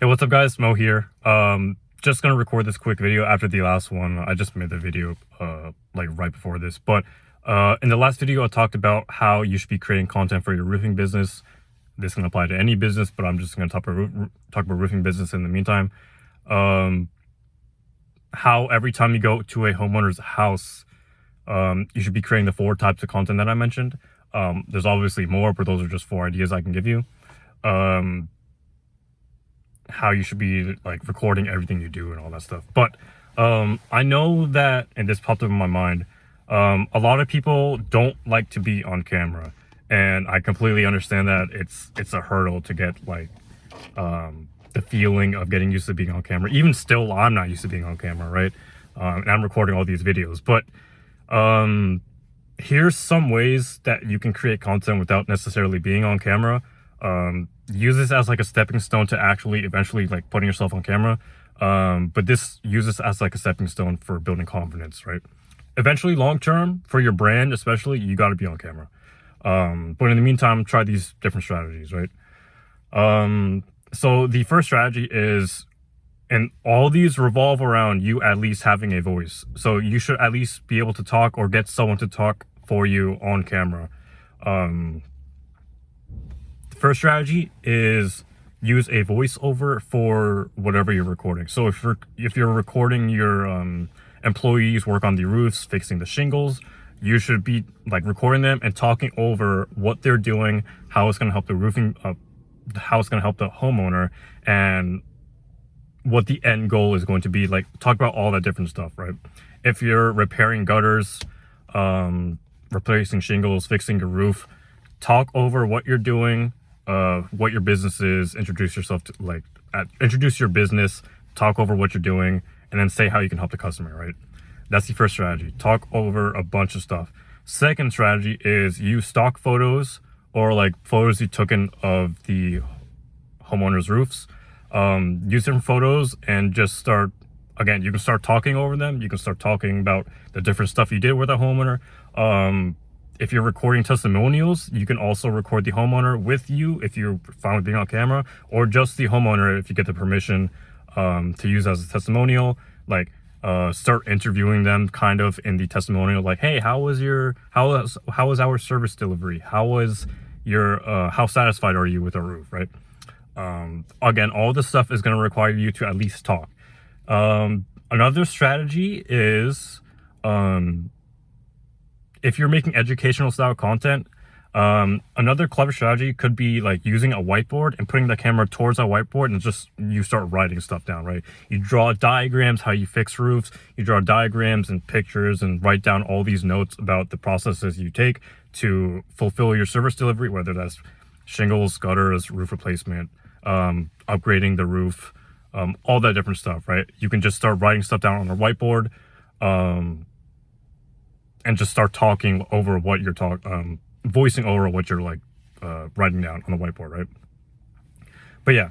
Hey, what's up guys? Mo here. Just gonna record this quick video after the last one. I just made the video like right before this. But in the last video I talked about how you should be creating content for your roofing business. This can apply to any business, but I'm just gonna talk about roofing business in the meantime. How every time you go to a homeowner's house, you should be creating the 4 types of content that I mentioned. There's obviously more, but those are just 4 ideas I can give you. How you should be like recording everything you do and all that stuff. But I know that, and this popped up in my mind, a lot of people don't like to be on camera, and I completely understand that it's a hurdle to get like the feeling of getting used to being on camera. Even still, I'm not used to being on camera, right? And I'm recording all these videos, but here's some ways that you can create content without necessarily being on camera. Use this as like a stepping stone to actually eventually like putting yourself on camera. But this uses as like a stepping stone for building confidence, right? Eventually, long term, for your brand especially, you got to be on camera. But in the meantime, try these different strategies, right? So the first strategy is, and all these revolve around you at least having a voice. So you should at least be able to talk or get someone to talk for you on camera. First strategy is use a voiceover for whatever you're recording. So if you're recording your employees work on the roofs, fixing the shingles, you should be like recording them and talking over what they're doing, how it's going to help the roofing, how it's going to help the homeowner, and what the end goal is going to be. Like, talk about all that different stuff, right? If you're repairing gutters, replacing shingles, fixing your roof, talk over what you're doing, what your business is, introduce yourself to introduce your business, talk over what you're doing, and then say how you can help the customer, right? That's the first strategy. Talk over a bunch of stuff. Second strategy is use stock photos or like photos you took in of the homeowner's roofs. Use different photos and just start, again, you can start talking over them. You can start talking about the different stuff you did with the homeowner. If you're recording testimonials, you can also record the homeowner with you if you're fine with being on camera, or just the homeowner if you get the permission to use as a testimonial. Like, start interviewing them kind of in the testimonial, like, hey, how was our service delivery? How satisfied are you with our roof, right? Again, all this stuff is going to require you to at least talk. Another strategy is, if you're making educational style content, another clever strategy could be like using a whiteboard and putting the camera towards a whiteboard and just you start writing stuff down, right? You draw diagrams, how you fix roofs, you draw diagrams and pictures and write down all these notes about the processes you take to fulfill your service delivery, whether that's shingles, gutters, roof replacement, upgrading the roof, all that different stuff, right? You can just start writing stuff down on a whiteboard, and just start talking over what you're voicing over what you're like writing down on the whiteboard, right? But yeah,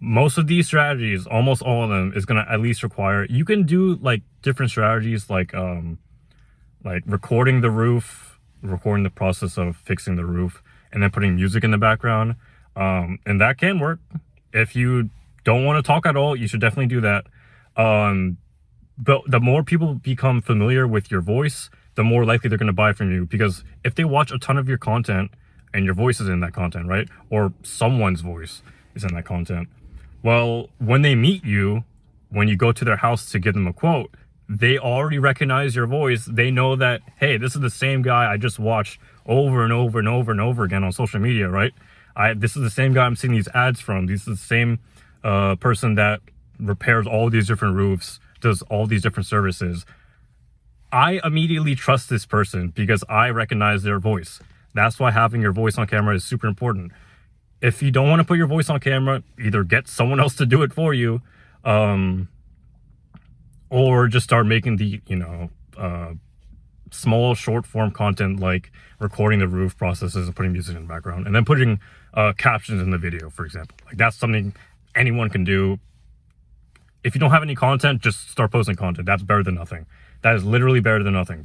most of these strategies, almost all of them, is gonna at least require, you can do like different strategies like recording the roof, recording the process of fixing the roof, and then putting music in the background. And that can work. If you don't want to talk at all, you should definitely do that. But the more people become familiar with your voice, the more likely they're going to buy from you. Because if they watch a ton of your content and your voice is in that content, right? Or someone's voice is in that content. Well, when they meet you, when you go to their house to give them a quote, they already recognize your voice. They know that, hey, this is the same guy I just watched over and over and over and over again on social media, right? This is the same guy I'm seeing these ads from. This is the same person that repairs all these different roofs, does all these different services. I immediately trust this person because I recognize their voice. That's why having your voice on camera is super important. If you don't want to put your voice on camera, either get someone else to do it for you, or just start making the, small short form content like recording the roof processes and putting music in the background, and then putting captions in the video, for example. Like, that's something anyone can do. If you don't have any content, just start posting content. That's better than nothing. That is literally better than nothing.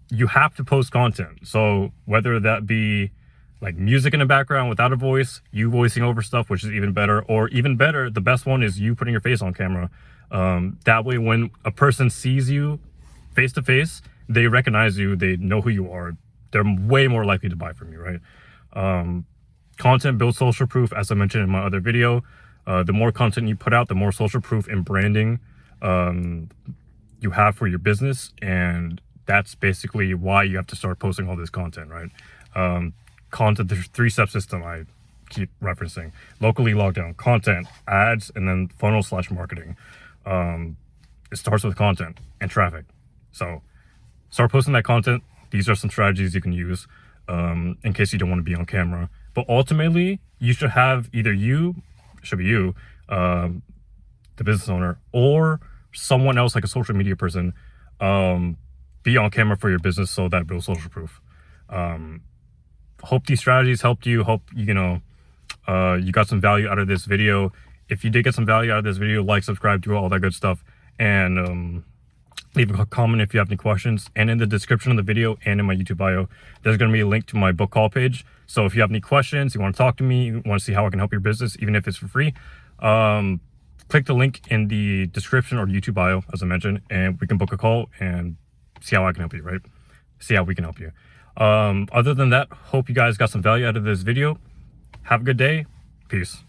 You have to post content. So whether that be like music in the background without a voice, you voicing over stuff, which is even better. Or even better, the best one is you putting your face on camera. That way, when a person sees you face to face, they recognize you, they know who you are. They're way more likely to buy from you, right? Content builds social proof, as I mentioned in my other video. The more content you put out, the more social proof and branding you have for your business, and that's basically why you have to start posting all this content, right? Content, there's 3-step system I keep referencing: locally logged down, content, ads, and then funnel/marketing. It starts with content and traffic. So start posting that content. These are some strategies you can use in case you don't want to be on camera. But ultimately, you should have either you, the business owner, or someone else like a social media person be on camera for your business, so that builds social proof. Hope these strategies helped you. Hope you got some value out of this video. If you did get some value out of this video, like, subscribe, do all that good stuff, and leave a comment if you have any questions. And in the description of the video and in my YouTube bio, there's going to be a link to my book call page. So if you have any questions, you want to talk to me, you want to see how I can help your business, even if it's for free, click the link in the description or YouTube bio, as I mentioned, and we can book a call and see how I can help you, right? See how we can help you. Other than that, hope you guys got some value out of this video. Have a good day. Peace.